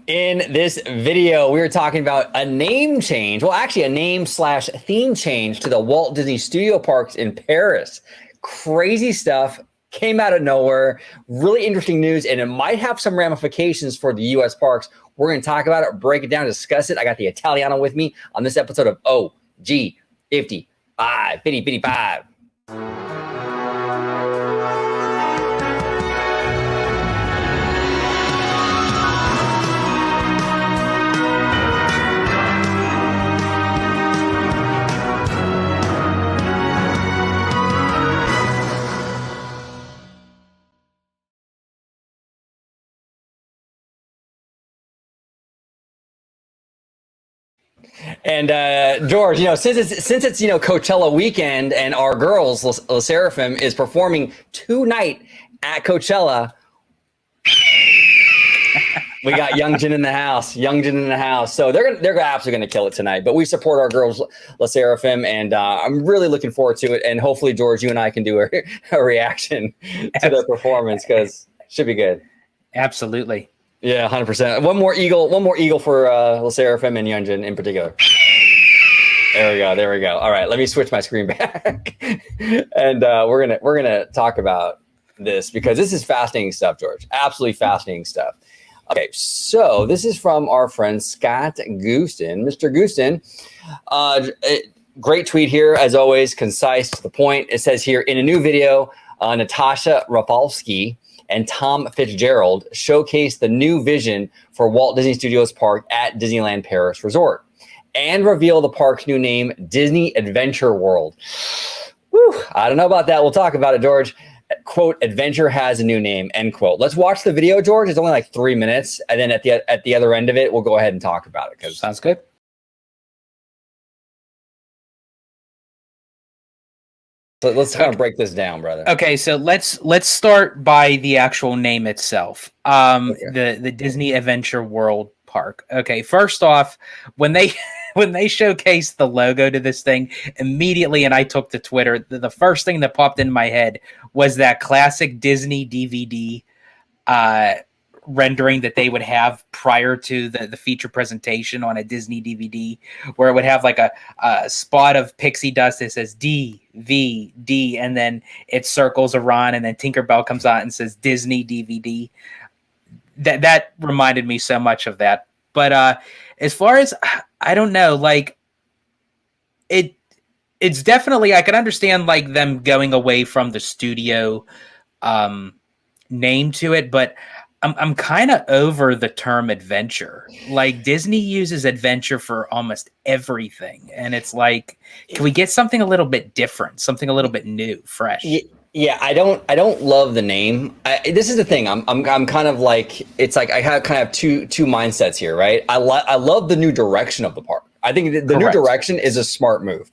In this video, we were talking about a name change. Well, actually, a name slash theme change to the Walt Disney Studio Parks in Paris. Crazy stuff came out of nowhere. Really interesting news, and it might have some ramifications for the U.S. parks. We're going to talk about it, break it down, discuss it. I got the Italiano with me on this episode of OG 55. 55. And George, since it's Coachella weekend and our girls La Seraphim is performing tonight at Coachella, we got Youngjin in the house. So they're absolutely gonna kill it tonight. But we support our girls La Seraphim, and I'm really looking forward to it. And hopefully, George, you and I can do a reaction to their performance because it should be good. Absolutely. Yeah, 100%. One more eagle for La Seraphim and Youngjin in particular. There we go. All right, let me switch my screen back, and we're gonna talk about this because this is fascinating stuff, George. Absolutely fascinating stuff. Okay, so this is from our friend Scott Gooston. Mr. Gooston, great tweet here as always, concise to the point. It says here in a new video, Natasha Rafalski and Tom Fitzgerald showcased the new vision for Walt Disney Studios Park at Disneyland Paris Resort and reveal the park's new name, Disney Adventure World. Whew, I don't know about that. We'll talk about it, George. Quote, adventure has a new name, end quote. Let's watch the video, George. It's only like 3 minutes. And then at the other end of it, we'll go ahead and talk about it. Sounds good. So let's kind of break this down, brother. Okay, so let's start by the actual name itself. The Disney Adventure World Park. Okay, first off, when they showcased the logo to this thing, immediately, and I took to Twitter, the first thing that popped in my head was that classic Disney DVD rendering that they would have prior to the feature presentation on a Disney DVD, where it would have like a spot of pixie dust that says DVD, and then it circles around, and then Tinkerbell comes out and says Disney DVD. That reminded me so much of that. But as far as, I don't know, like it's definitely, I can understand like them going away from the studio name to it, but I'm kind of over the term adventure. Like Disney uses adventure for almost everything, and it's like, can we get something a little bit different, something a little bit new, fresh? Yeah, I don't love the name. This is the thing. I'm kind of like, it's like I have kind of two mindsets here, right? I love the new direction of the park. I think the new direction is a smart move.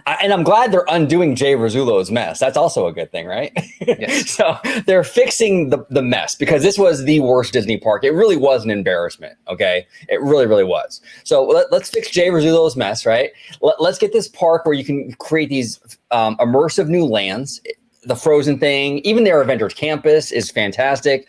And I'm glad they're undoing Jay Rizzullo's mess. That's also a good thing, right? Yes. So they're fixing the mess because this was the worst Disney park. It really was an embarrassment, okay? It really, really was. So let's fix Jay Rizzullo's mess, right? Let's get this park where you can create these immersive new lands. The Frozen thing, even their Avengers Campus is fantastic.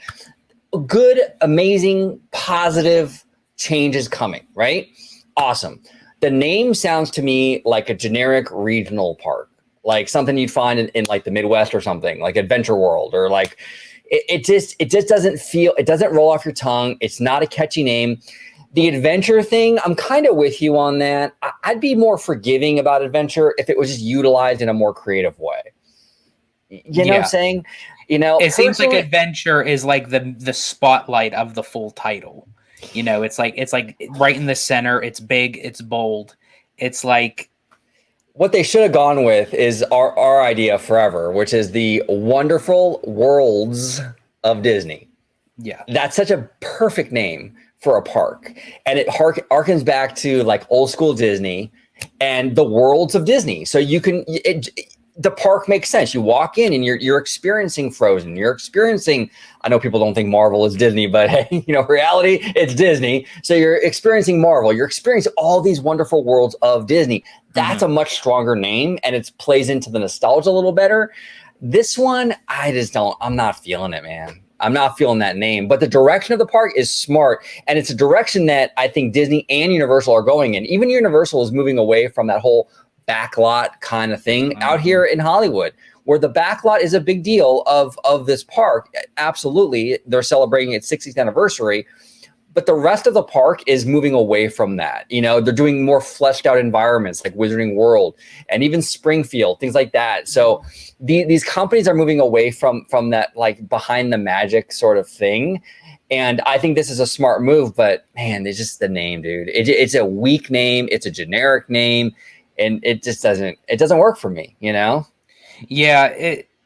Good, amazing, positive changes coming, right? Awesome. The name sounds to me like a generic regional park, like something you'd find in like the Midwest or something, like Adventure World, or like it just doesn't feel, it doesn't roll off your tongue. It's not a catchy name. The adventure thing, I'm kind of with you on that. I'd be more forgiving about adventure if it was just utilized in a more creative way. You know what I'm saying? It seems like adventure is like the spotlight of the full title. It's like right in the center. It's big. It's bold. It's like what they should have gone with is our idea forever, which is the wonderful worlds of Disney. Yeah, that's such a perfect name for a park, and it harkens back to like old school Disney and the worlds of Disney. So you can the park makes sense. You walk in and you're experiencing Frozen. You're experiencing, I know people don't think Marvel is Disney, but hey, reality, it's Disney. So you're experiencing Marvel. You're experiencing all these wonderful worlds of Disney. That's a much stronger name, and it plays into the nostalgia a little better. This one, I'm not feeling it, man. I'm not feeling that name. But the direction of the park is smart, and it's a direction that I think Disney and Universal are going in. Even Universal is moving away from that whole backlot kind of thing out here in Hollywood, where the backlot is a big deal of this park. Absolutely, they're celebrating its 60th anniversary. But the rest of the park is moving away from that. You know, they're doing more fleshed out environments like Wizarding World and even Springfield, things like that. So these companies are moving away from that like behind the magic sort of thing. And I think this is a smart move, but man, it's just the name, dude. It's a weak name. It's a generic name. And it just doesn't work for me, you know? Yeah,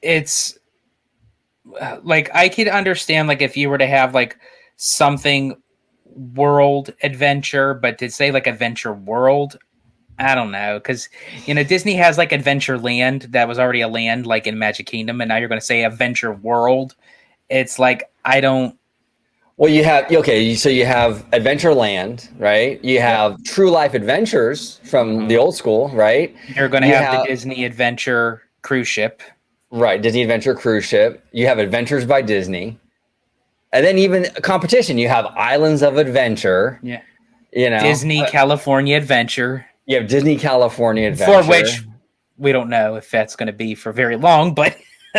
it's like I could understand like if you were to have like something world adventure, but to say like adventure world, I don't know, because you know Disney has like Adventure Land that was already a land like in Magic Kingdom, and now you're going to say Adventure World. It's like I don't. Well, you have so you have Adventureland, right? You have True Life Adventures from the old school, right? You're going to have the Disney Adventure cruise ship, right? Disney Adventure cruise ship. You have Adventures by Disney, and then even competition. You have Islands of Adventure. Yeah, you know, Disney California Adventure. You have Disney California Adventure, for which we don't know if that's going to be for very long, but.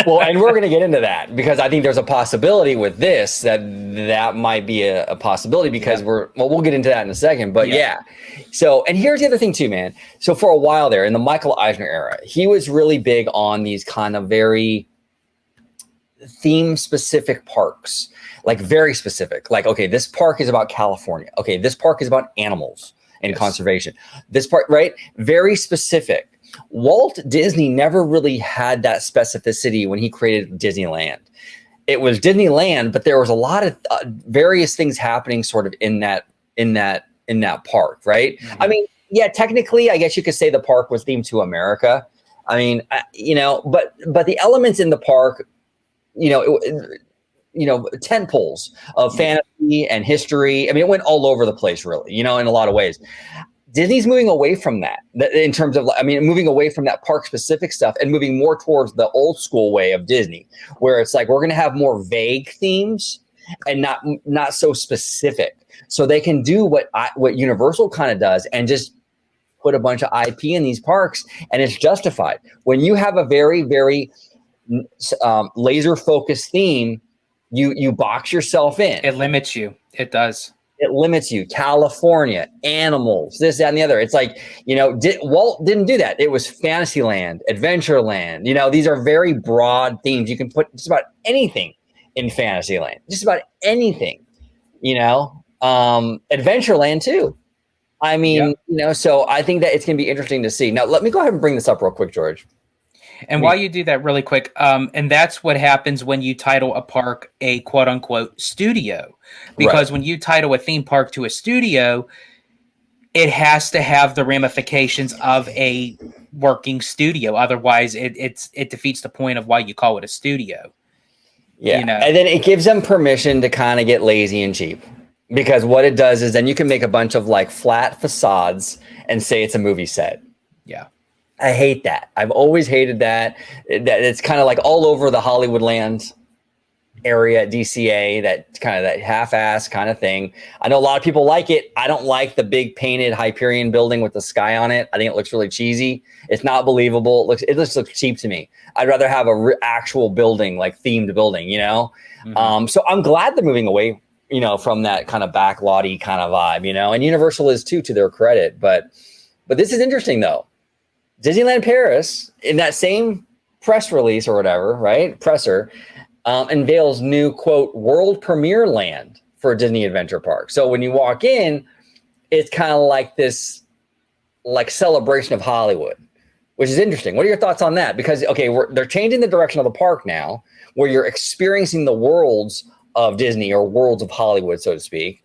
Well, and we're going to get into that because I think there's a possibility with this that might be a possibility because we'll get into that in a second. But so, and here's the other thing too, man. So for a while there in the Michael Eisner era, he was really big on these kind of very theme specific parks, like very specific. Like, okay, this park is about California. Okay, this park is about animals and conservation. This park, right? Very specific. Walt Disney never really had that specificity when he created Disneyland. It was Disneyland, but there was a lot of various things happening sort of in that park, right? I mean, yeah, technically, I guess you could say the park was themed to America. I mean, but the elements in the park, tent poles of fantasy and history. I mean, it went all over the place, really, in a lot of ways. Disney's moving away from that in terms of, moving away from that park specific stuff and moving more towards the old school way of Disney, where it's like, we're going to have more vague themes and not so specific. So they can do what Universal kind of does and just put a bunch of IP in these parks and it's justified. When you have a very, very laser focused theme, you box yourself in. It limits you. It does. It limits you. California, animals, this, that, and the other. It's like, Walt didn't do that. It was Fantasyland, Adventureland. These are very broad themes. You can put just about anything in Fantasyland, just about anything, Adventureland too. I mean, so I think that it's going to be interesting to see. Now, let me go ahead and bring this up real quick, George. And while you do that really quick, and that's what happens when you title a park a quote unquote studio, because when you title a theme park to a studio, it has to have the ramifications of a working studio. Otherwise, it defeats the point of why you call it a studio. Yeah. And then it gives them permission to kind of get lazy and cheap, because what it does is then you can make a bunch of like flat facades and say it's a movie set. Yeah. I hate that. I've always hated that. It's kind of like all over the Hollywoodland area at DCA, that kind of that half-ass kind of thing. I know a lot of people like it. I don't like the big painted Hyperion building with the sky on it. I think it looks really cheesy. It's not believable. It just looks cheap to me. I'd rather have a actual building, like themed building, So I'm glad they're moving away, from that kind of backlotty kind of vibe, and Universal is too, to their credit. But this is interesting though. Disneyland Paris, in that same press release or whatever, right? Presser, unveils new, quote, world premiere land for Disney Adventure Park. So when you walk in, it's kind of like this like celebration of Hollywood, which is interesting. What are your thoughts on that? Because, okay, they're changing the direction of the park now, where you're experiencing the worlds of Disney or worlds of Hollywood, so to speak.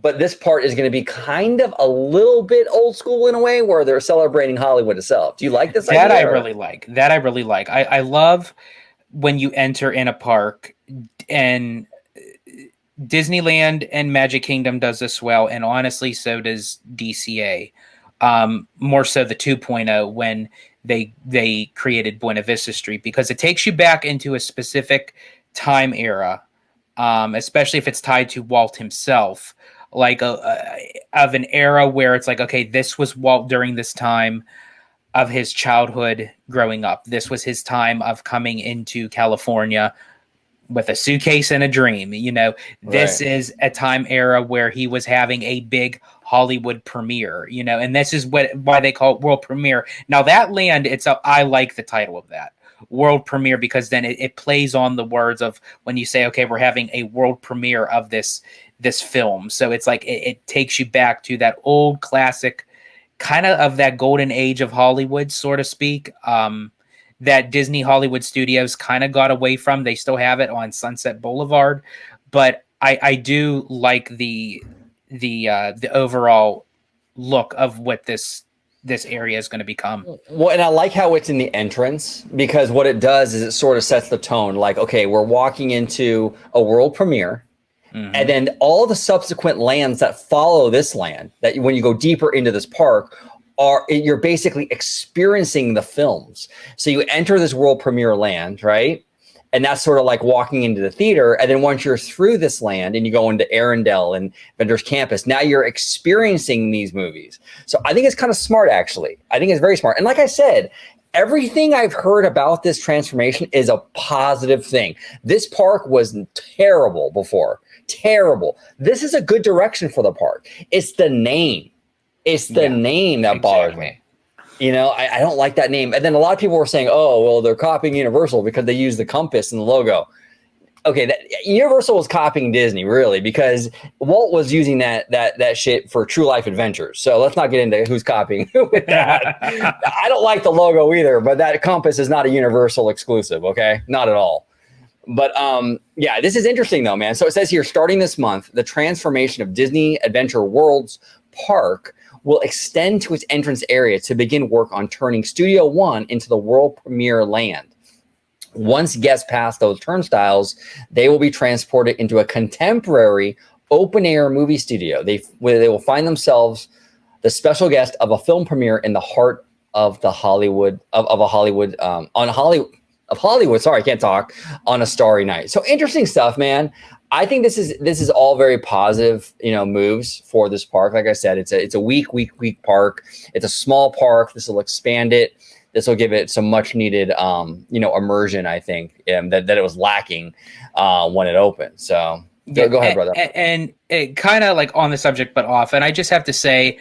But this part is going to be kind of a little bit old school in a way, where they're celebrating Hollywood itself. Do you like this idea? That I really like. I love when you enter in a park, and Disneyland and Magic Kingdom does this well. And honestly, so does DCA. More so the 2.0 when they created Buena Vista Street, because it takes you back into a specific time era especially if it's tied to Walt himself, like of an era where it's like, okay, this was Walt during this time of his childhood growing up. This was his time of coming into California with a suitcase and a dream. You know, this Right. is a time era where he was having a big Hollywood premiere, you know, and this is why they call it world premiere. Now that land itself, I like the title of that world premiere, because then it plays on the words of when you say, okay, we're having a world premiere of this film. So it's like it takes you back to that old classic kind of that golden age of Hollywood, so to speak. That Disney Hollywood Studios kind of got away from. They still have it on Sunset Boulevard, but I do like the overall look of what this area is going to become. Well, and I like how it's in the entrance, because what it does is it sort of sets the tone. Like, okay, we're walking into a world premiere. Mm-hmm. And then all the subsequent lands that follow this land, that when you go deeper into this park, you're basically experiencing the films. So you enter this world premiere land, right? And that's sort of like walking into the theater. And then once you're through this land and you go into Arendelle and Vendors Campus, now you're experiencing these movies. So I think it's kind of smart, actually. I think it's very smart. And like I said, everything I've heard about this transformation is a positive thing. This park was terrible before. Terrible. This is a good direction for the park. It's the name. It's the name that bothers me. You know, I don't like that name. And then a lot of people were saying, oh, well, they're copying Universal because they use the compass in the logo. Okay, Universal was copying Disney, really, because Walt was using that shit for True Life Adventures. So let's not get into who's copying who with that. I don't like the logo either, but that compass is not a Universal exclusive, okay? Not at all. But yeah, this is interesting though, man. So it says here, starting this month, the transformation of Disney Adventure World's park will extend to its entrance area to begin work on turning Studio One into the world premiere land. Once guests pass those turnstiles, they will be transported into a contemporary open-air movie studio. Where they will find themselves the special guest of a film premiere in the heart of the Hollywood Hollywood. Sorry, I can't talk. On a starry night. So interesting stuff, man. I think this is all very positive, moves for this park. Like I said, it's a weak park. It's a small park. This will expand it. This will give it some much needed, immersion. I think that it was lacking when it opened. So go ahead, brother. And it kind of like on the subject, but off. And I just have to say,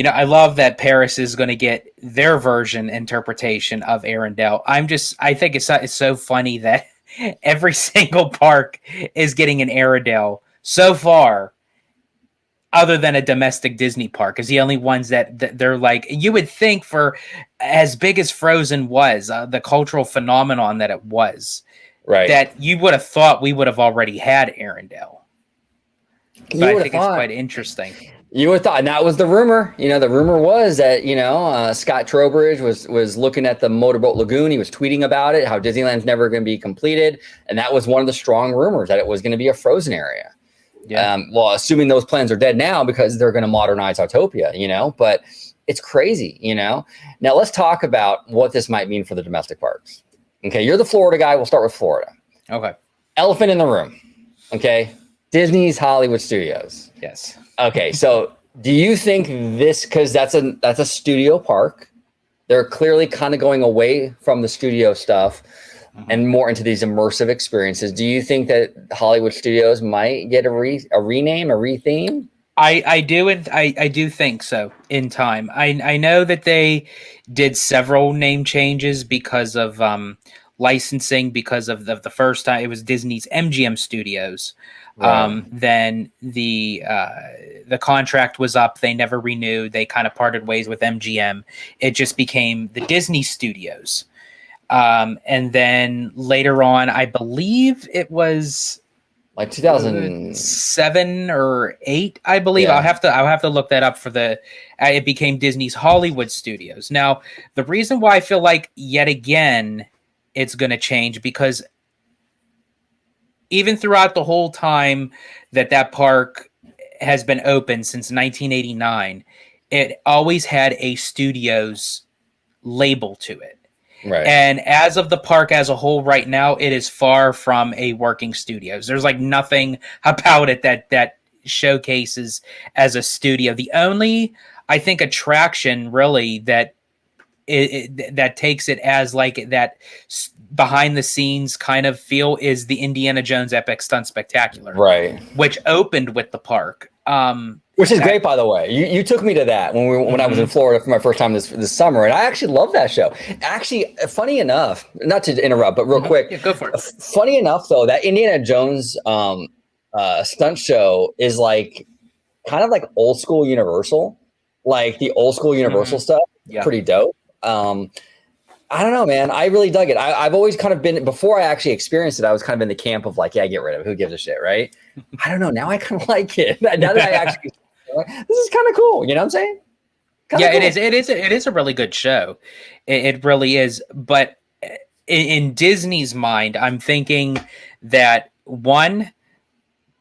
I love that Paris is going to get their version interpretation of Arendelle. I think it's so funny that every single park is getting an Arendelle so far, other than a domestic Disney park, is the only ones that they're like, you would think for as big as Frozen was, the cultural phenomenon that it was, right, that you would have thought we would have already had Arendelle. But I think it's quite interesting. You would have thought, and that was the rumor. The rumor was that Scott Trowbridge was looking at the Motorboat Lagoon. He was tweeting about it, how Disneyland's never going to be completed, and that was one of the strong rumors that it was going to be a Frozen area. Yeah. Well, assuming those plans are dead now because they're going to modernize Autopia, but it's crazy, Now let's talk about what this might mean for the domestic parks. Okay, you're the Florida guy. We'll start with Florida. Okay. Elephant in the room. Okay, Disney's Hollywood Studios. Yes. Okay, so do you think this, because that's a studio park, they're clearly kind of going away from the studio stuff and more into these immersive experiences. Do you think that Hollywood Studios might get a rename, a retheme? I do, and I do think so in time. I know that they did several name changes because of licensing, because of the first time it was Disney's MGM Studios. Right. Then the contract was up. They never renewed. They kind of parted ways with MGM. It just became the Disney Studios. And then later on, I believe it was like 2007 or 8, I believe. Yeah. I'll have to look that up for it became Disney's Hollywood Studios. Now, the reason why I feel like yet again it's going to change, because even throughout the whole time that park has been open since 1989, it always had a studios label to it. Right. And as of the park as a whole right now, it is far from a working studios. There's like nothing about it that showcases as a studio. The only, I think, attraction really that that takes it as like that behind the scenes kind of feel is the Indiana Jones Epic Stunt Spectacular, Right. which opened with the park. Which is great, by the way. You took me to that when I was in Florida for my first time this summer, and I actually love that show. Actually, funny enough, not to interrupt, but real quick, Yeah, go for it. Funny enough, though, that Indiana Jones stunt show is like kind of like old school Universal, like the old school Universal stuff. Yeah. Pretty dope. I don't know, man. I really dug it. I've always kind of been, before I actually experienced it, I was kind of in the camp of like, yeah, get rid of it. Who gives a shit, right? I don't know. Now I kind of like it. Now that I actually, this is kind of cool. You know what I'm saying? Kinda cool. It is a really good show. It really is. But in Disney's mind, I'm thinking that one,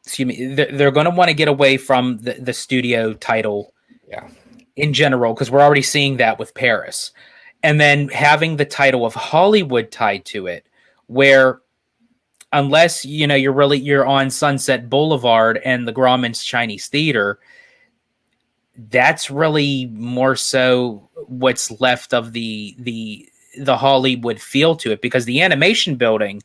excuse me, they're going to want to get away from the studio title, yeah, in general, because we're already seeing that with Paris. And then having the title of Hollywood tied to it, where unless you're on Sunset Boulevard and the Grauman's Chinese Theater, that's really more so what's left of the Hollywood feel to it, because the animation building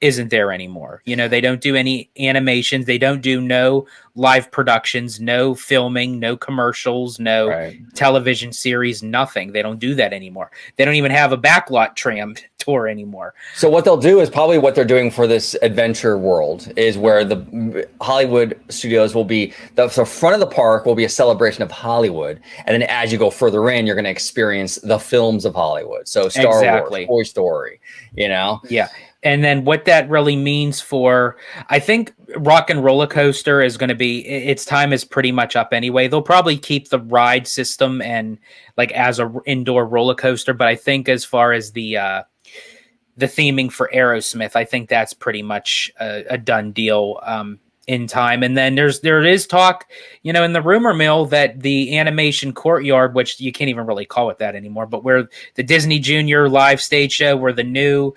isn't there anymore. They don't do any animations. They don't do no live productions, no filming, no commercials, no television series, nothing. They don't do that anymore. They don't even have a backlot tram tour anymore. So what they'll do is probably what they're doing for this adventure world is where the Hollywood studios will be, the front of the park will be a celebration of Hollywood. And then as you go further in, you're going to experience the films of Hollywood. So Star Wars, Toy Story, Yeah. And then what that really means for, I think Rock and Roller Coaster is going to be, its time is pretty much up anyway. They'll probably keep the ride system and like as a indoor roller coaster. But I think as far as the theming for Aerosmith, I think that's pretty much a done deal in time. And then there is talk, in the rumor mill that the animation courtyard, which you can't even really call it that anymore, but where the Disney Junior live stage show, where the new,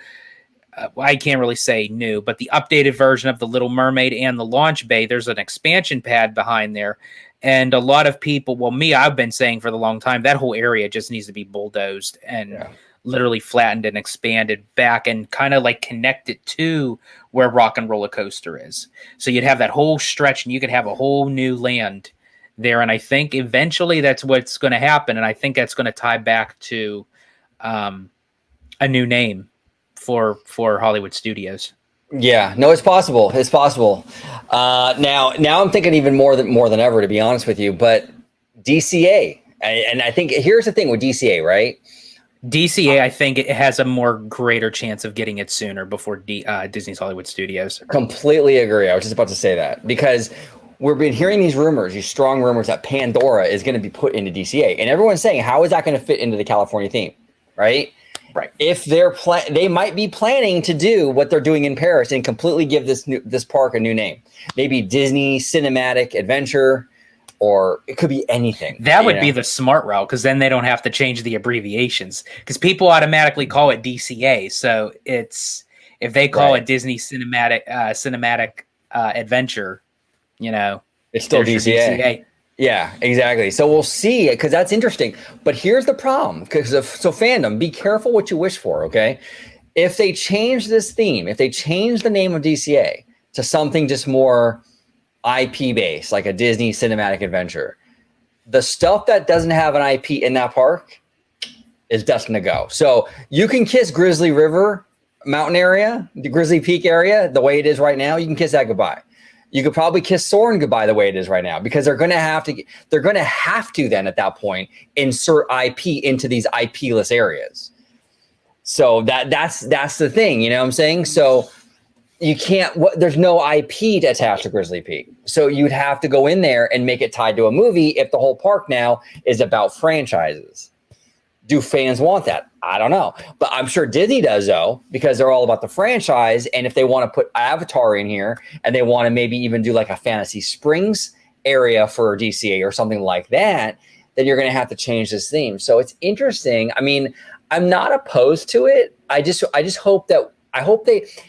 I can't really say new, but the updated version of the Little Mermaid and the launch bay, there's an expansion pad behind there. And a lot of people, well, I've been saying for the long time, that whole area just needs to be bulldozed and literally flattened and expanded back and kind of like connected to where Rock and Roller Coaster is. So you'd have that whole stretch and you could have a whole new land there. And I think eventually that's what's going to happen. And I think that's going to tie back to a new name for Hollywood studios. Yeah, no, it's possible. It's possible. Now I'm thinking even more than ever, to be honest with you. But DCA, and I think here's the thing with DCA, right? DCA, I think it has a more greater chance of getting it sooner before Disney's Hollywood Studios. Completely agree. I was just about to say that because we've been hearing these rumors, these strong rumors that Pandora is going to be put into DCA, and everyone's saying, how is that going to fit into the California theme, right? Right. If they might be planning to do what they're doing in Paris and completely give this park a new name, maybe Disney Cinematic Adventure, or it could be anything. That would be the smart route, because then they don't have to change the abbreviations, because people automatically call it DCA. So if they call it Disney Cinematic Adventure, it's still DCA. Yeah, exactly. So we'll see, because that's interesting. But here's the problem, so fandom, be careful what you wish for, okay? If they change this theme, if they change the name of DCA to something just more IP based, like a Disney Cinematic Adventure, the stuff that doesn't have an IP in that park is destined to go. So you can kiss Grizzly River Mountain area, the Grizzly Peak area, the way it is right now. You can kiss that goodbye. You could probably kiss Soarin' goodbye the way it is right now, because they're going to have to then at that point insert IP into these IP-less areas. So that's the thing, you know what I'm saying? So you can't, there's no IP to attach to Grizzly Peak. So you'd have to go in there and make it tied to a movie if the whole park now is about franchises. Do fans want that? I don't know. But I'm sure Disney does, though, because they're all about the franchise. And if they want to put Avatar in here and they want to maybe even do like a Fantasy Springs area for DCA or something like that, then you're going to have to change this theme. So it's interesting. I mean, I'm not opposed to it. I just hope that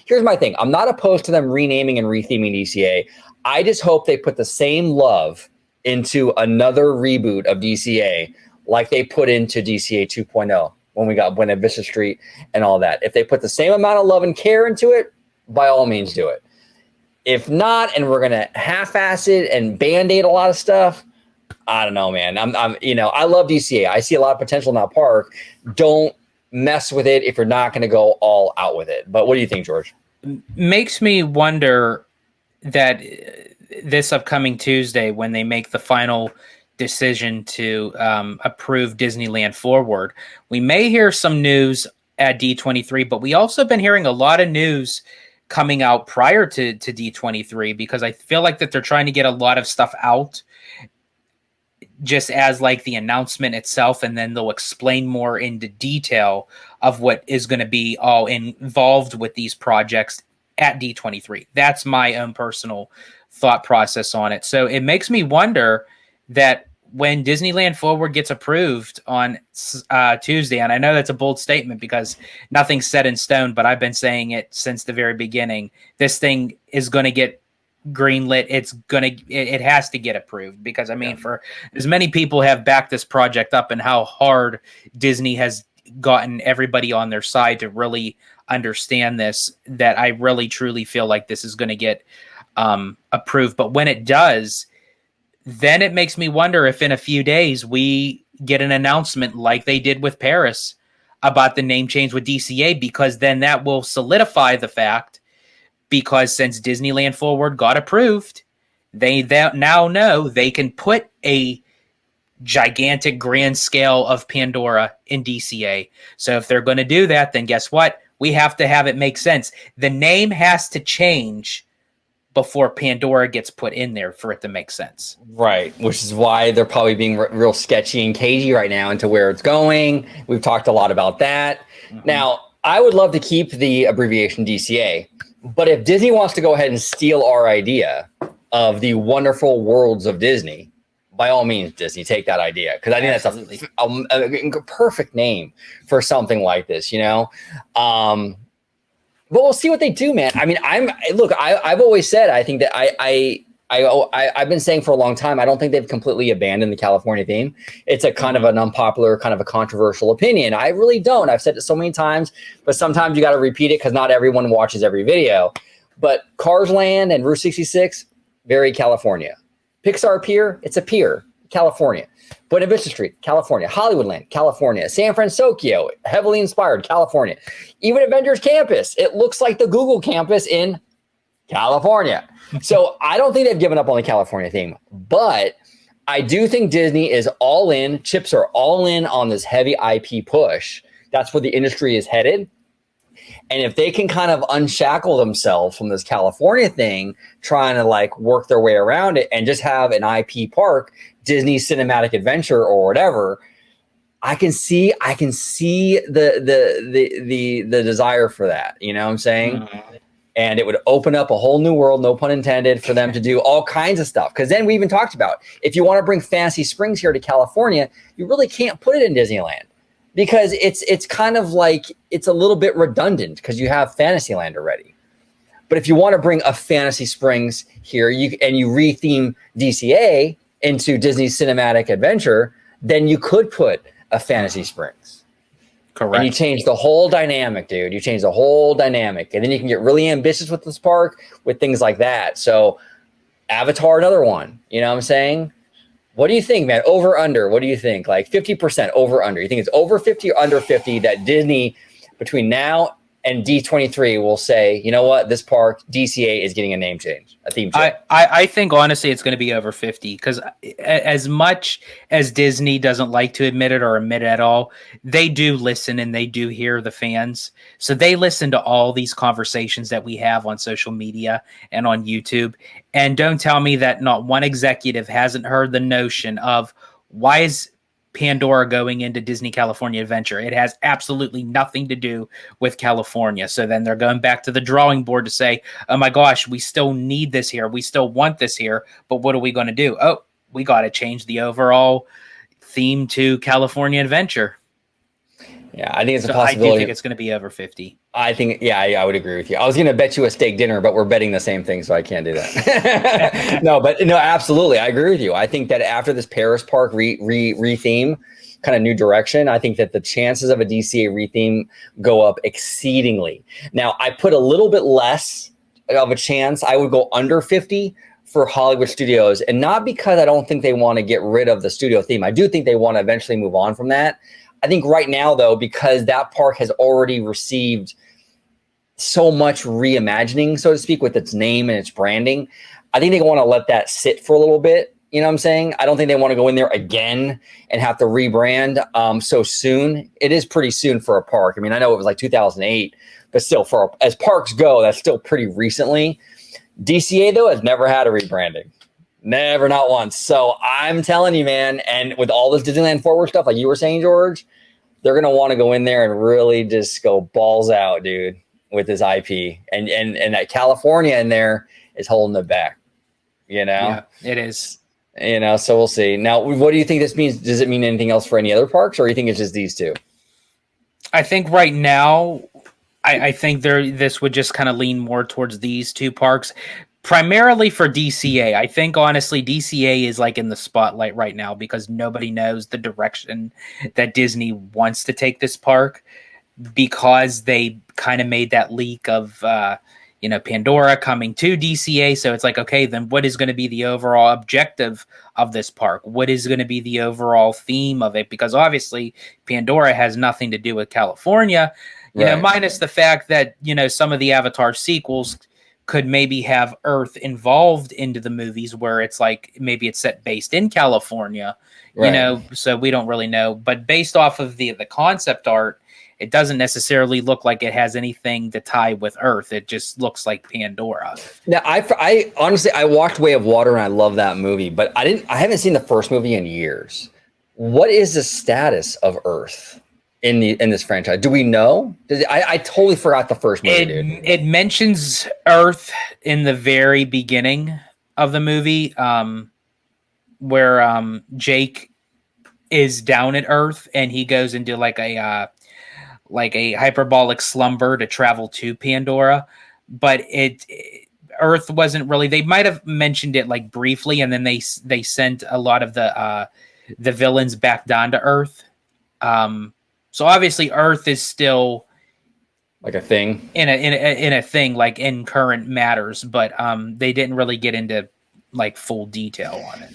here's my thing. I'm not opposed to them renaming and retheming DCA. I just hope they put the same love into another reboot of DCA like they put into DCA 2.0 when we got Buena Vista Street and all that. If they put the same amount of love and care into it, by all means do it. If not, and we're gonna half-ass it and band-aid a lot of stuff, I don't know, man. I love DCA. I see a lot of potential in that park. Don't mess with it if you're not going to go all out with it. But what do you think, George? Makes me wonder that this upcoming Tuesday, when they make the final decision to approve Disneyland Forward, we may hear some news at D23, but we also been hearing a lot of news coming out prior to D23, because I feel like that they're trying to get a lot of stuff out just as like the announcement itself, and then they'll explain more into detail of what is going to be all involved with these projects at D23. That's my own personal thought process on it. So it makes me wonder that when Disneyland Forward gets approved on Tuesday, and I know that's a bold statement because nothing's set in stone, but I've been saying it since the very beginning, this thing is going to get greenlit. It has to get approved, because I mean, for as many people have backed this project up and how hard Disney has gotten everybody on their side to really understand this, that I really truly feel like this is going to get approved. But when it does, then it makes me wonder if in a few days we get an announcement like they did with Paris about the name change with DCA, because then that will solidify the fact, because since Disneyland Forward got approved, they now know they can put a gigantic grand scale of Pandora in DCA. So if they're going to do that, then guess what? We have to have it make sense. The name has to change before Pandora gets put in there for it to make sense. Right, which is why they're probably being real sketchy and cagey right now into where it's going. We've talked a lot about that. Mm-hmm. Now, I would love to keep the abbreviation DCA, but if Disney wants to go ahead and steal our idea of the wonderful worlds of Disney, by all means, Disney, take that idea, because I think Absolutely. That's a perfect name for something like this, you know? But we'll see what they do, man. I mean, I've always said, I think that I've been saying for a long time, I don't think they've completely abandoned the California theme. It's a kind of an unpopular, kind of a controversial opinion. I really don't. I've said it so many times, but sometimes you got to repeat it because not everyone watches every video. But Cars Land and Route 66, very California. Pixar Pier, it's a pier, California. Buena Vista Street, California. Hollywoodland, California. San Francisco, heavily inspired, California. Even Avengers Campus, it looks like the Google campus in California. So I don't think they've given up on the California theme, but I do think Disney is all in. Chips are all in on this heavy IP push. That's where the industry is headed. And if they can kind of unshackle themselves from this California thing, trying to like work their way around it and just have an IP park, Disney Cinematic Adventure or whatever, I can see the desire for that. You know what I'm saying? Mm-hmm. And it would open up a whole new world, no pun intended, for them to do all kinds of stuff. Because then we even talked about, if you want to bring Fantasy Springs here to California, you really can't put it in Disneyland, because it's kind of like, it's a little bit redundant because you have Fantasyland already. But if you want to bring a Fantasy Springs here, you retheme DCA into Disney Cinematic Adventure, then you could put a Fantasy Springs. Correct. And you change the whole dynamic, dude. You change the whole dynamic. And then you can get really ambitious with this park with things like that. So Avatar, another one. You know what I'm saying? What do you think, man? Over, under, what do you think? Like 50% over, under. You think it's over 50 or under 50 that Disney, between now and D23, will say, you know what, this park, DCA, is getting a name change, a theme change? I think, honestly, it's going to be over 50, because as much as Disney doesn't like to admit it or admit it at all, they do listen and they do hear the fans. So they listen to all these conversations that we have on social media and on YouTube. And don't tell me that not one executive hasn't heard the notion of, why is Pandora going into Disney California Adventure? It has absolutely nothing to do with California. So then they're going back to the drawing board to say, oh my gosh, we still need this here. We still want this here. But what are we going to do? Oh, we got to change the overall theme to California Adventure. Yeah, I think it's a So I do possibility. think it's going to be over 50. I think, yeah, I would agree with you. I was going to bet you a steak dinner, but we're betting the same thing, so I can't do that. No, but no, absolutely, I agree with you. I think that after this Paris park re-theme, kind of new direction, I think that the chances of a DCA re-theme go up exceedingly. Now, I put a little bit less of a chance. I would go under 50 for Hollywood Studios, and not because I don't think they want to get rid of the studio theme. I do think they want to eventually move on from that. I think right now, though, because that park has already received so much reimagining, so to speak, with its name and its branding, I think they want to let that sit for a little bit. You know what I'm saying? I don't think they want to go in there again and have to rebrand so soon. It is pretty soon for a park. I mean, I know it was like 2008, but still, as parks go, that's still pretty recently. DCA, though, has never had a rebranding. Never, not once. So I'm telling you, man, and with all this Disneyland Forward stuff, like you were saying, George, they're going to want to go in there and really just go balls out, dude, with this IP. And that California in there is holding it back, you know? Yeah, it is. You know, so we'll see. Now, what do you think this means? Does it mean anything else for any other parks, or do you think it's just these two? I think right now, I think this would just kind of lean more towards these two parks. Primarily for DCA. I think, honestly, DCA is like in the spotlight right now because nobody knows the direction that Disney wants to take this park, because they kind of made that leak of, Pandora coming to DCA. So it's like, okay, then what is going to be the overall objective of this park? What is going to be the overall theme of it? Because obviously Pandora has nothing to do with California, minus the fact that, some of the Avatar sequels could maybe have Earth involved into the movies, where it's like maybe it's set based in California, so we don't really know. But based off of the concept art, it doesn't necessarily look like it has anything to tie with Earth. It just looks like Pandora. Now, I honestly, I watched Way of Water and I love that movie, but I haven't seen the first movie in years. What is the status of Earth in this franchise? Do we know? I totally forgot the first movie, dude. It mentions Earth in the very beginning of the movie, where Jake is down at Earth and he goes into like a hyperbolic slumber to travel to Pandora. But Earth wasn't really. They might have mentioned it like briefly, and then they sent a lot of the villains back down to Earth. So obviously Earth is still like a thing in a thing, like in current matters, but they didn't really get into like full detail on it.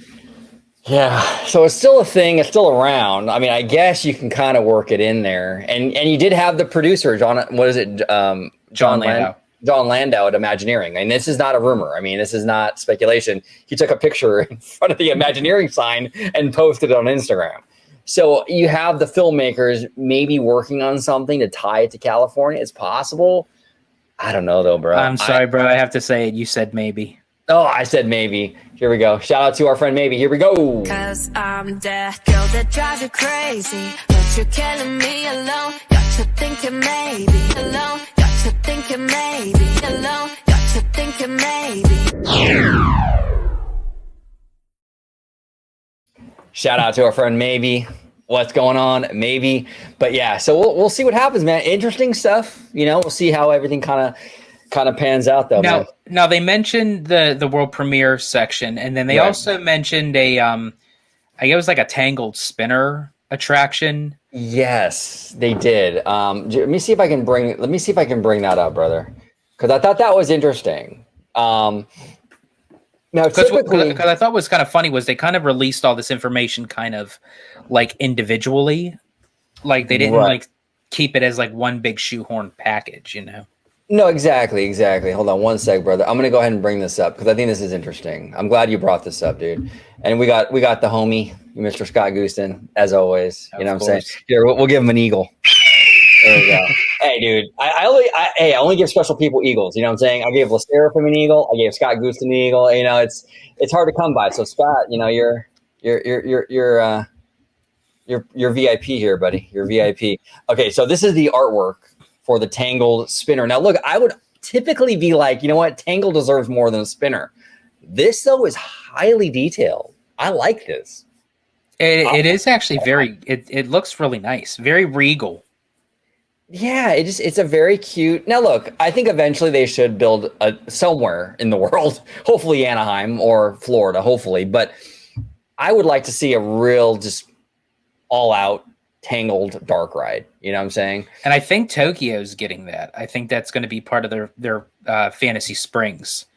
Yeah, so it's still a thing. It's still around. I mean, I guess you can kind of work it in there. And you did have the producer, John Landau. John Landau at Imagineering. And this is not a rumor. I mean, this is not speculation. He took a picture in front of the Imagineering sign and posted it on Instagram. So you have the filmmakers maybe working on something to tie it to California. It's possible. I don't know, though, bro. I'm sorry, bro. I have to say it. You said maybe. Oh, I said maybe. Here we go. Shout out to our friend Maybe. Here we go. Cause I'm that girl that drive you crazy, but you're killing me alone. Got you thinking maybe alone. Got you thinking maybe alone. Got you thinking maybe. Shout out to our friend Maybe. What's going on? Maybe. But yeah, so we'll see what happens, man. Interesting stuff. We'll see how everything kind of pans out, though. Now they mentioned the world premiere section, and then they also mentioned I guess it was like a Tangled spinner attraction. Yes, they did. Let me see if I can bring that up, brother, because I thought that was interesting. Now, typically, because I thought was kind of funny was they kind of released all this information kind of like individually, like they didn't like keep it as like one big shoehorn package, No, exactly. Hold on one sec, brother. I'm gonna go ahead and bring this up because I think this is interesting. I'm glad you brought this up, dude. And we got the homie, Mr. Scott Gooston, as always. You know what I'm saying? Here, we'll give him an eagle. There we go. Hey, dude. I only give special people eagles. You know what I'm saying? I gave LeSeraphim an eagle. I gave Scott Gooston an eagle. It's hard to come by. So Scott, you're VIP here, buddy. You're VIP. Okay, so this is the artwork for the Tangled spinner. Now, look, I would typically be like, you know what? Tangled deserves more than a spinner. This, though, is highly detailed. I like this. It is actually very, it looks really nice. Very regal. Yeah, it's a very cute. Now look, I think eventually they should build somewhere in the world, hopefully Anaheim or Florida, hopefully, but I would like to see a real just all out tangled dark ride. You know what I'm saying? And I think Tokyo's getting that. I think that's going to be part of their Fantasy Springs.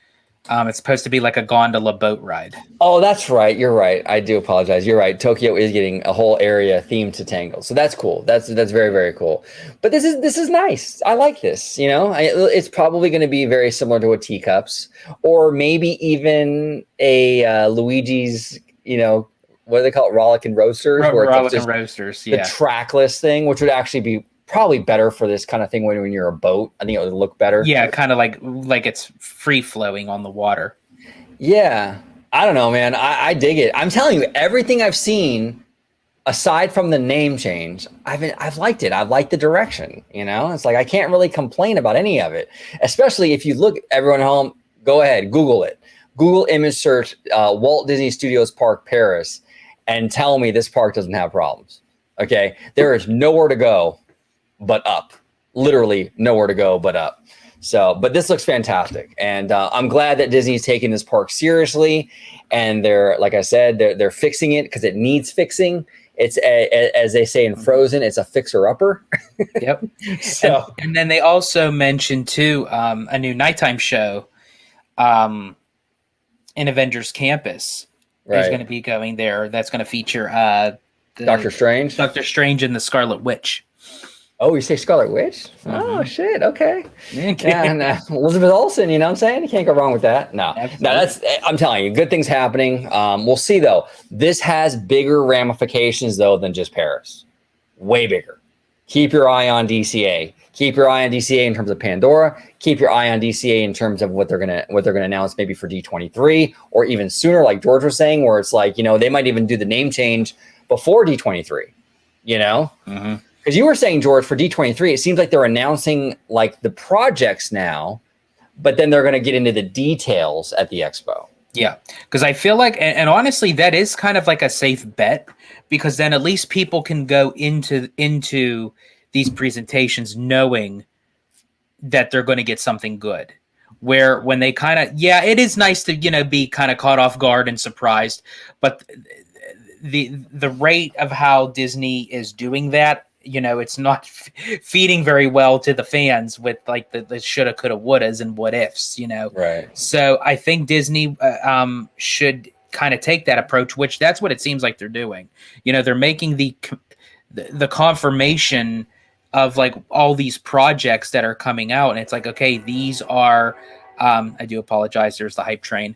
It's supposed to be like a gondola boat ride. Oh, that's right. You're right. I do apologize. You're right. Tokyo is getting a whole area themed to Tangle, so that's cool. That's very very cool. But this is nice. I like this. You know, it's probably going to be very similar to a Teacups, or maybe even a Luigi's. You know, what do they call it? Rollickin' Roasters, where it's Rollickin' just Roasters. the Yeah, trackless thing, which would actually be probably better for this kind of thing when you're a boat. I think it would look better. yeah, kind of like it's free flowing on the water. Yeah. I don't know, man. I dig it. I'm telling you, everything I've seen, aside from the name change, I've liked it. I've liked the direction. You know, it's like I can't really complain about any of it. Especially if you look, everyone at home, go ahead, Google it. Google image search Walt Disney Studios Park Paris, and tell me this park doesn't have problems. Okay, there is nowhere to go but up. Literally nowhere to go but up. So, but this looks fantastic, and I'm glad that Disney's taking this park seriously, and they're, like I said, they're fixing it because it needs fixing. It's as they say in Frozen, it's a fixer-upper. Yep. So, and then they also mentioned too a new nighttime show in Avengers Campus. Is going to be going there. That's going to feature Doctor Strange, and the Scarlet Witch. Oh, you say Scarlet Witch? Mm-hmm. Oh, shit. Okay. Yeah, and Elizabeth Olsen, you know what I'm saying? You can't go wrong with that. No, I'm telling you, good things happening. We'll see, though. This has bigger ramifications, though, than just Paris. Way bigger. Keep your eye on DCA. Keep your eye on DCA in terms of Pandora. Keep your eye on DCA in terms of what they're gonna announce maybe for D23 or even sooner, like George was saying, where it's like, you know, they might even do the name change before D23, you know? Mm-hmm. Because you were saying, George, for D23, it seems like they're announcing like the projects now, but then they're going to get into the details at the expo. Yeah, because I feel like, and honestly, that is kind of like a safe bet, because then at least people can go into these presentations knowing that they're going to get something good. Where when they kind of, yeah, it is nice to, you know, be kind of caught off guard and surprised, but the rate of how Disney is doing that, you know, it's not feeding very well to the fans with like the shoulda, coulda, wouldas and what ifs, you know. Right. So I think Disney should kind of take that approach, which that's what it seems like they're doing. You know, they're making the confirmation of like all these projects that are coming out, and it's like, okay, these are. I do apologize. There's the hype train.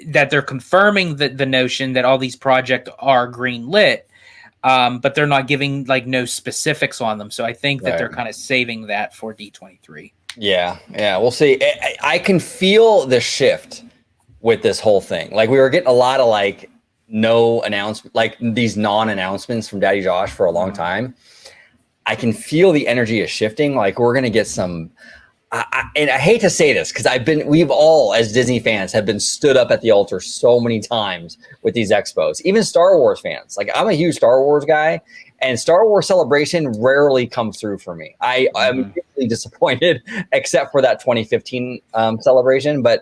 That they're confirming the notion that all these projects are green lit, but they're not giving like no specifics on them. So I think that they're kind of saving that for D23. Yeah, we'll see. I can feel the shift with this whole thing. Like we were getting a lot of like no announcement, like these non-announcements from Daddy Josh for a long time. I can feel the energy is shifting. Like we're gonna get some. And I hate to say this because we've all, as Disney fans, have been stood up at the altar so many times with these expos. Even Star Wars fans, like I'm a huge Star Wars guy, and Star Wars Celebration rarely comes through for me. I'm really disappointed, except for that 2015 celebration. But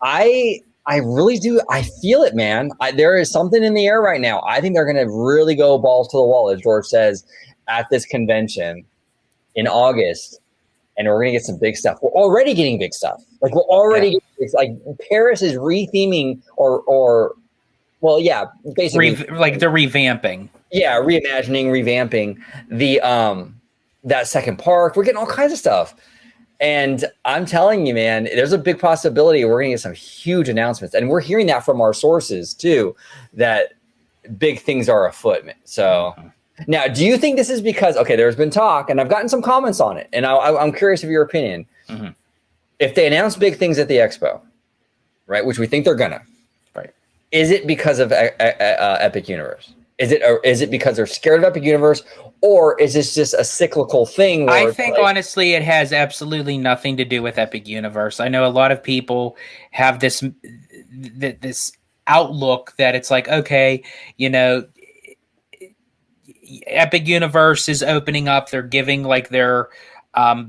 I really do. I feel it, man. There is something in the air right now. I think they're going to really go balls to the wall, as George says, at this convention in August. And we're going to get some big stuff. We're already getting big stuff. Like we're already getting, like Paris is retheming basically like they're revamping. Yeah, reimagining, revamping the that second park. We're getting all kinds of stuff. And I'm telling you, man, there's a big possibility we're going to get some huge announcements. And we're hearing that from our sources too, that big things are afoot. So now, do you think this is because, okay, there's been talk, and I've gotten some comments on it, and I'm curious of your opinion. Mm-hmm. If they announce big things at the expo, right, which we think they're gonna, right, is it because of Epic Universe? Is it because they're scared of Epic Universe, or is this just a cyclical thing? I think honestly, it has absolutely nothing to do with Epic Universe. I know a lot of people have this outlook that it's like, okay, you know, Epic Universe is opening up. They're giving like their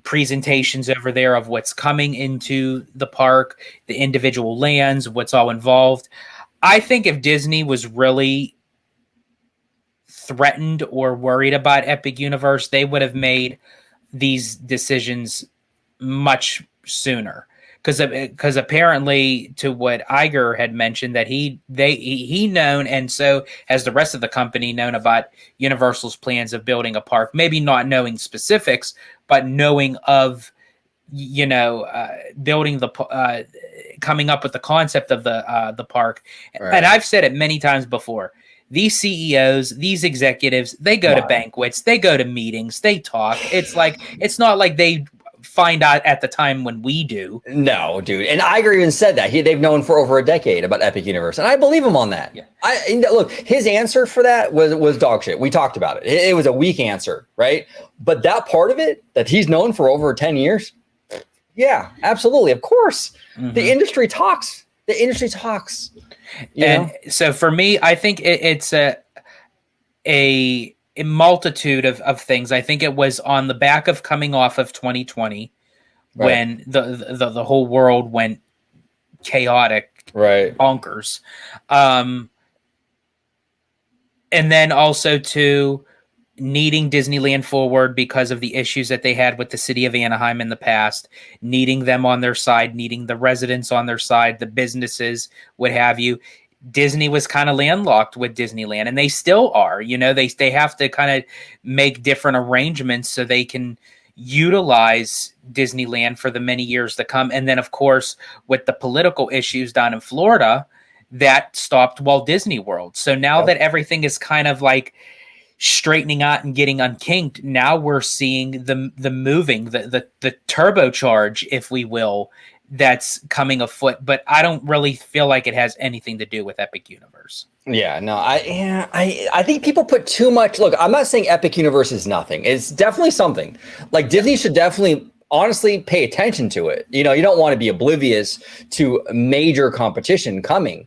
presentations over there of what's coming into the park, the individual lands, what's all involved. I think if Disney was really threatened or worried about Epic Universe, they would have made these decisions much sooner. Because apparently, to what Iger had mentioned, that he known, and so has the rest of the company known about Universal's plans of building a park. Maybe not knowing specifics, but knowing of building the coming up with the concept of the park. Right. And I've said it many times before. These CEOs, these executives, they go to banquets, they go to meetings, they talk. It's not like they find out at the time when we do. No, dude. And Iger even said that they've known for over a decade about Epic Universe, and I believe him on that. Yeah. Look, his answer for that was dog shit. We talked about it. It was a weak answer, right? But that part of it that he's known for over 10 years, yeah, absolutely, of course. Mm-hmm. The industry talks. The industry talks. So for me, I think it's a multitude of things. I think it was on the back of coming off of 2020 when the whole world went chaotic, bonkers. And then also to needing Disneyland forward because of the issues that they had with the city of Anaheim in the past, needing them on their side, needing the residents on their side, the businesses, what have you. Disney was kind of landlocked with Disneyland, and they still are. They have to kind of make different arrangements so they can utilize Disneyland for the many years to come. And then, of course, with the political issues down in Florida, that stopped Walt Disney World. So now that everything is kind of like straightening out and getting unkinked, now we're seeing the moving, the turbocharge, if we will, that's coming afoot. But I don't really feel like it has anything to do with Epic Universe. Yeah, no, I think people put too much. Look, I'm not saying Epic Universe is nothing. It's definitely something. Like Disney should definitely honestly pay attention to it. You don't want to be oblivious to major competition coming.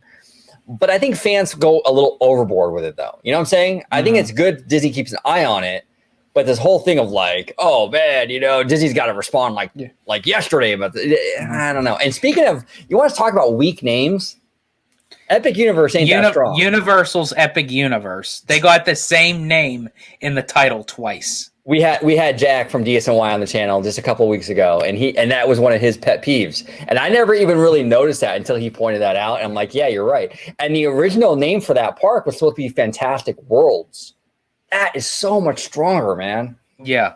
But I think fans go a little overboard with it, though. You know what I'm saying? I think it's good Disney keeps an eye on it. But this whole thing of like, oh, man, Disney's got to respond like yesterday. But I don't know. And speaking of, you want to talk about weak names? Epic Universe ain't that strong. Universal's Epic Universe. They got the same name in the title twice. We had Jack from DSNY on the channel just a couple of weeks ago, and that was one of his pet peeves. And I never even really noticed that until he pointed that out. And I'm like, yeah, you're right. And the original name for that park was supposed to be Fantastic Worlds. That is so much stronger, man. Yeah.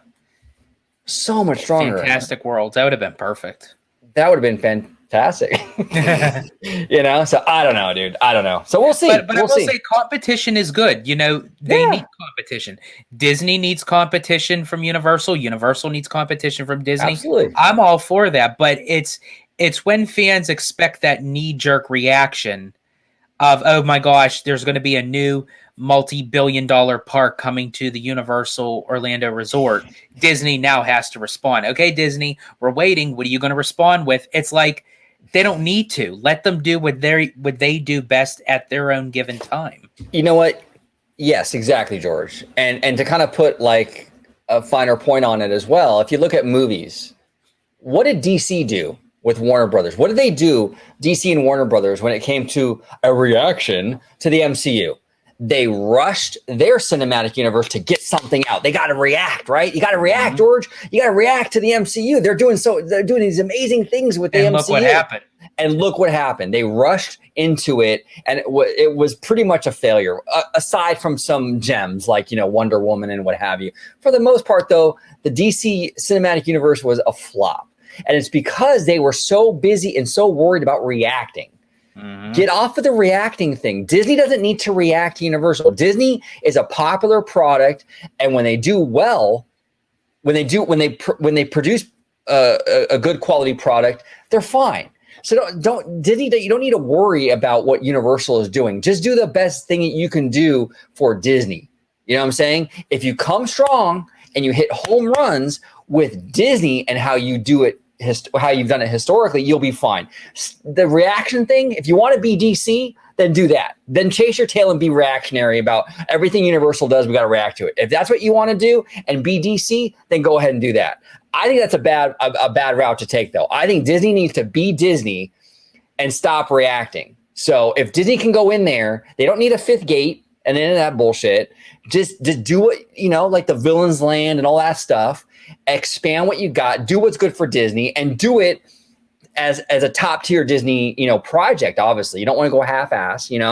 So much stronger. Fantastic Worlds. That would have been perfect. That would have been fantastic. So I don't know, dude. I don't know. So we'll see. But I will say competition is good. They need competition. Disney needs competition from Universal. Universal needs competition from Disney. Absolutely. I'm all for that. But it's when fans expect that knee-jerk reaction of, oh my gosh, there's going to be a new multi-billion-dollar park coming to the Universal Orlando Resort. Disney now has to respond. Okay, Disney, we're waiting. What are you going to respond with? It's like they don't need to. Let them do what they do best at their own given time. You know what? Yes, exactly, George. And to kind of put like a finer point on it as well, if you look at movies, what did DC do with Warner Brothers? What did they do, DC and Warner Brothers, when it came to a reaction to the MCU? They rushed their cinematic universe to get something out. They got to react, right? You got to react, George. You got to react to the MCU. They're doing these amazing things with the MCU. Look what happened. And look what happened. They rushed into it, and it was pretty much a failure, aside from some gems like, Wonder Woman and what have you. For the most part, though, the DC cinematic universe was a flop. And it's because they were so busy and so worried about reacting. Get off of the reacting thing. Disney doesn't need to react to Universal. Disney is a popular product, and when they do well, when they produce a good quality product, they're fine. So don't Disney. You don't need to worry about what Universal is doing. Just do the best thing that you can do for Disney. You know what I'm saying? If you come strong and you hit home runs with Disney and how you do it how you've done it historically, you'll be fine. The reaction thing, if you want to be DC, then do that. Then chase your tail and be reactionary about everything Universal does. We got to react to it. If that's what you want to do and be DC, then go ahead and do that. I think that's a bad route to take, though. I think Disney needs to be Disney and stop reacting. So if Disney can go in there, they don't need a fifth gate and any of that bullshit. Just do what, like the Villains Land and all that stuff. Expand what you got. Do what's good for Disney and do it as a top tier Disney, project. Obviously, you don't want to go half-ass, and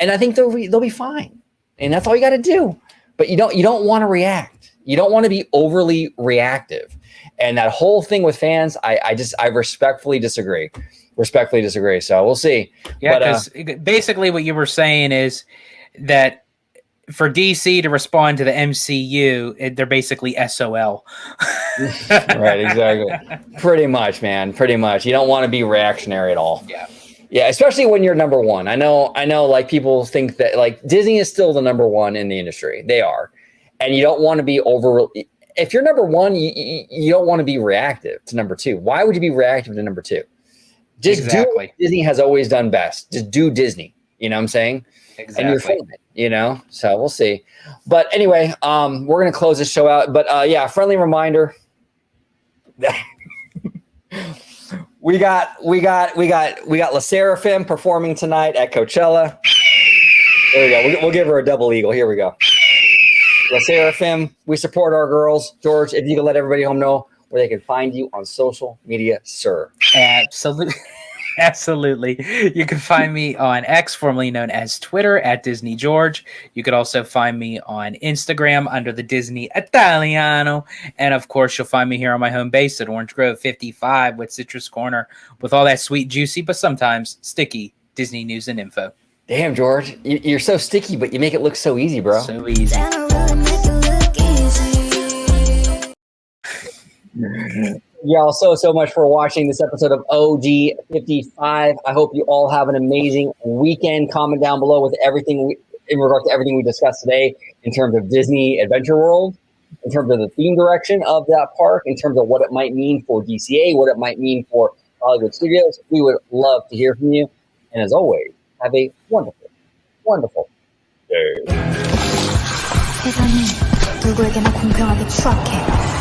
I think they'll be fine. And that's all you got to do. But you don't want to react. You don't want to be overly reactive. And that whole thing with fans, I respectfully disagree. So we'll see. Yeah, because basically what you were saying is that for DC to respond to the MCU, they're basically SOL. Right, exactly. Pretty much, man. Pretty much. You don't want to be reactionary at all. Yeah, especially when you're number one. I know. Like people think that like Disney is still the number one in the industry. They are, and you don't want to be over. If you're number one, you don't want to be reactive to number two. Why would you be reactive to number two? Just do what Disney has always done best. Just do Disney. You know what I'm saying? Exactly. And you're fine, so we'll see. But anyway, we're going to close this show out. But friendly reminder. we got La Seraphim performing tonight at Coachella. There we go. We'll give her a double eagle. Here we go. La Seraphim, we support our girls. George, if you could let everybody home know where they can find you on social media, sir. Absolutely. Absolutely. You can find me on X, formerly known as Twitter, at Disney George. You could also find me on Instagram under the Disney Italiano. And of course, you'll find me here on my home base at Orange Grove 55 with Citrus Corner with all that sweet, juicy, but sometimes sticky Disney news and info. Damn, George. You're so sticky, but you make it look so easy, bro. So easy. Y'all so much for watching this episode of OD 55. I hope you all have an amazing weekend. Comment down below with everything in regard to everything we discussed today in terms of Disney Adventure World, in terms of the theme direction of that park, in terms of what it might mean for DCA, what it might mean for Hollywood Studios. We would love to hear from you. And as always, have a wonderful, wonderful day. 세상은 누구에게나 공평하게 추악해.